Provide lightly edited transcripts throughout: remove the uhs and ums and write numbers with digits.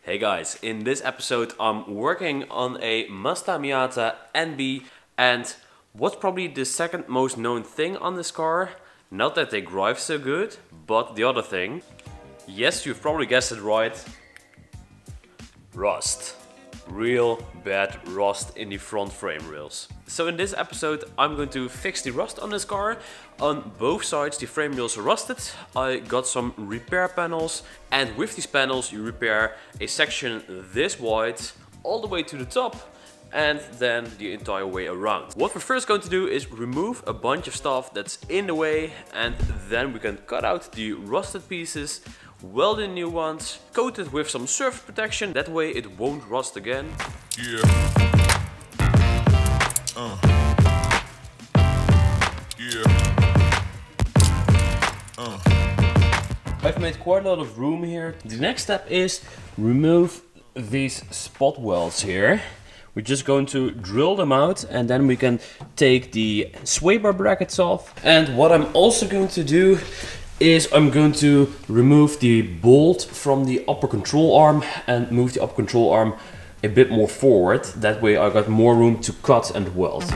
Hey guys, in this episode I'm working on a Mazda Miata NB, and what's probably the second most known thing on this car, not that they drive so good, but the other thing, yes, you've probably guessed it right, rust. Real bad rust in the front frame rails. So in this episode I'm going to fix the rust on this car. On both sides the frame rails are rusted. I got some repair panels, and with these panels you repair a section this wide all the way to the top and then the entire way around. What we're first going to do is remove a bunch of stuff that's in the way, and then we can cut out the rusted pieces, weld in new ones, coat it with some surface protection, that way it won't rust again. Yeah. I've made quite a lot of room here. The next step is remove these spot welds here. We're just going to drill them out, and then we can take the sway bar brackets off. And what I'm also going to do is I'm going to remove the bolt from the upper control arm and move the upper control arm a bit more forward. That way I got more room to cut and weld.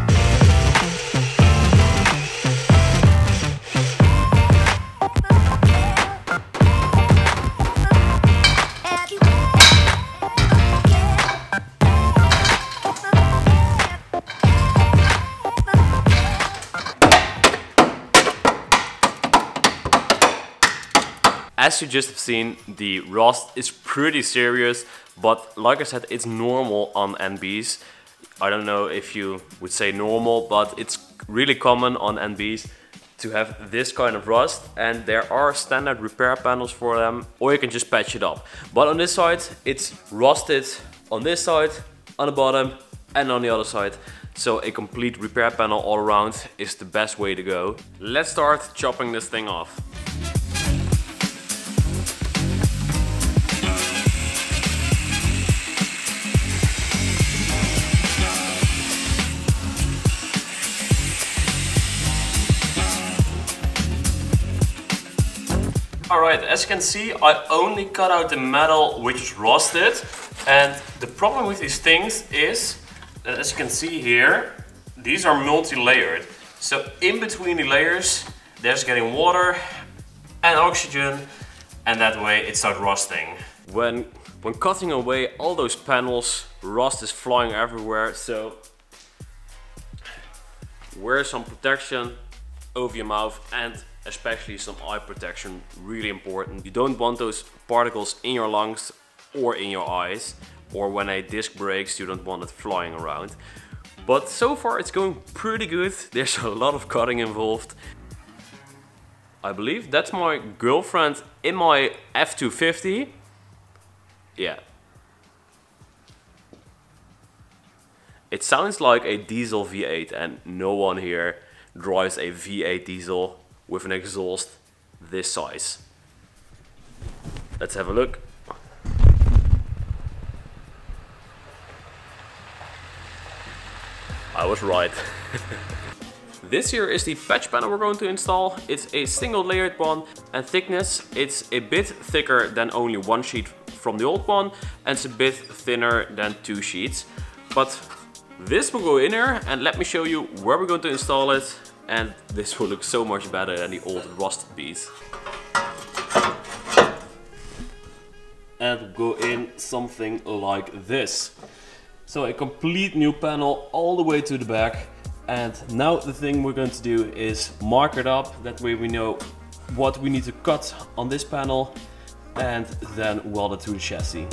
As you just have seen, the rust is pretty serious, but like I said, it's normal on NBs. I don't know if you would say normal, but it's really common on NBs to have this kind of rust, and there are standard repair panels for them, or you can just patch it up. But on this side, it's rusted on this side, on the bottom, and on the other side. So a complete repair panel all around is the best way to go. Let's start chopping this thing off. Alright, as you can see, I only cut out the metal which is rusted, and the problem with these things is that, as you can see here, these are multi-layered. So in between the layers there's getting water and oxygen, and that way it starts rusting. When cutting away all those panels, rust is flying everywhere, so wear some protection over your mouth, and especially some eye protection, really important. You don't want those particles in your lungs or in your eyes, or when a disc breaks you don't want it flying around. But so far it's going pretty good. There's a lot of cutting involved. I believe that's my girlfriend in my F250. Yeah. It sounds like a diesel V8, and no one here drives a V8 diesel with an exhaust this size. Let's have a look. I was right. This here is the patch panel we're going to install. It's a single layered one, and thickness, it's a bit thicker than only one sheet from the old one, and it's a bit thinner than two sheets. But this will go in here, and let me show you where we're going to install it. And this will look so much better than the old rusted piece. And go in something like this. So a complete new panel all the way to the back. And now the thing we're going to do is mark it up. That way we know what we need to cut on this panel, and then weld it to the chassis.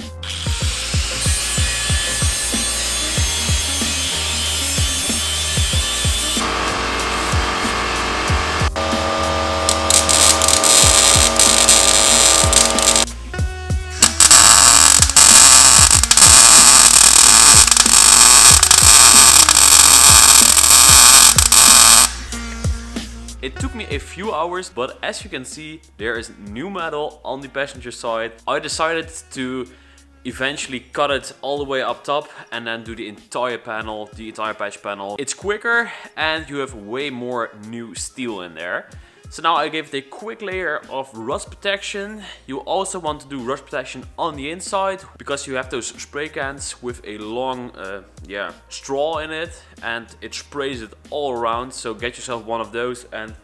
It took me a few hours, but as you can see, there is new metal on the passenger side. I decided to eventually cut it all the way up top and then do the entire panel, the entire patch panel. It's quicker and you have way more new steel in there. So now I gave it a quick layer of rust protection. You also want to do rust protection on the inside because you have those spray cans with a long straw in it, and it sprays it all around. So get yourself one of those and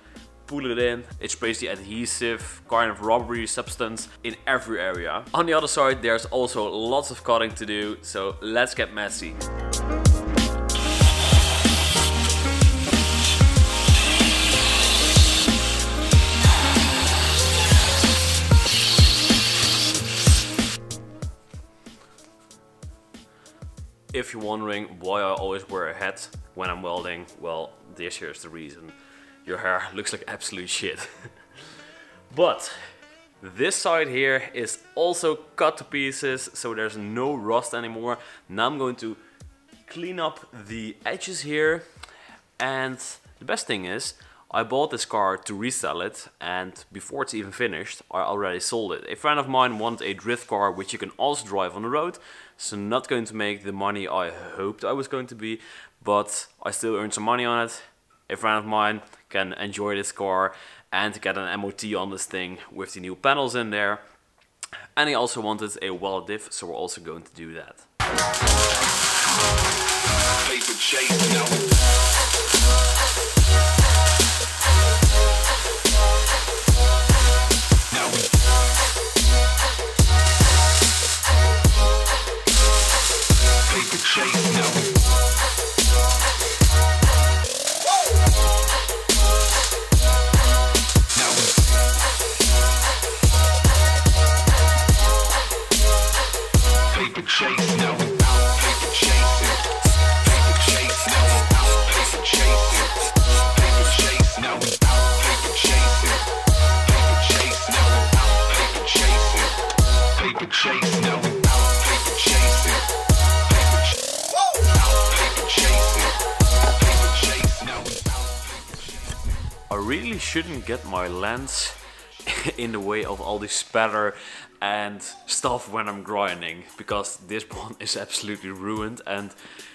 pull it in. It sprays the adhesive kind of rubbery substance in every area. On the other side there's also lots of cutting to do, so let's get messy. If you're wondering why I always wear a hat when I'm welding, well, this here's the reason. Your hair looks like absolute shit. But this side here is also cut to pieces, so there's no rust anymore. Now I'm going to clean up the edges here. And the best thing is, I bought this car to resell it, and before it's even finished, I already sold it. A friend of mine wanted a drift car which you can also drive on the road, so not going to make the money I hoped I was going to be, but I still earned some money on it. A friend of mine can enjoy this car and get an MOT on this thing with the new panels in there. And he also wanted a weld diff, so we're also going to do that. I really shouldn't get my lens in the way of all this spatter and stuff when I'm grinding, because this one is absolutely ruined, and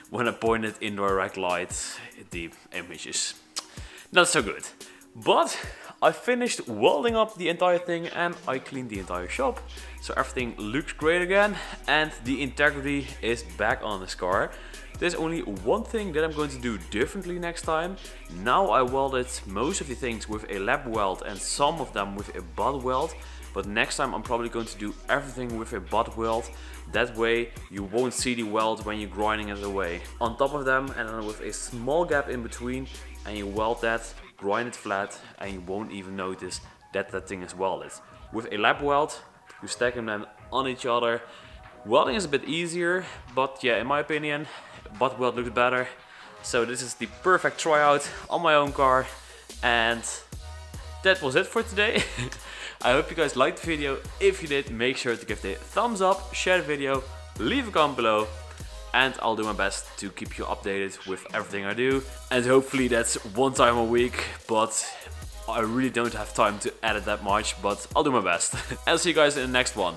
when I point it in direct light the image is not so good. But I finished welding up the entire thing and I cleaned the entire shop, so everything looks great again and the integrity is back on this car. There's only one thing that I'm going to do differently next time. Now I welded most of the things with a lap weld and some of them with a butt weld, but next time I'm probably going to do everything with a butt weld. That way you won't see the weld when you're grinding it away. On top of them, and then with a small gap in between, and you weld that, grind it flat, and you won't even notice that that thing is welded. With a lap weld, you stack them then on each other. Welding is a bit easier, but yeah, in my opinion, butt weld looks better. So this is the perfect tryout on my own car, and that was it for today. I hope you guys liked the video. If you did, make sure to give it a thumbs up, share the video, leave a comment below, and I'll do my best to keep you updated with everything I do. And hopefully that's one time a week, but I really don't have time to edit that much, but I'll do my best. I'll see you guys in the next one.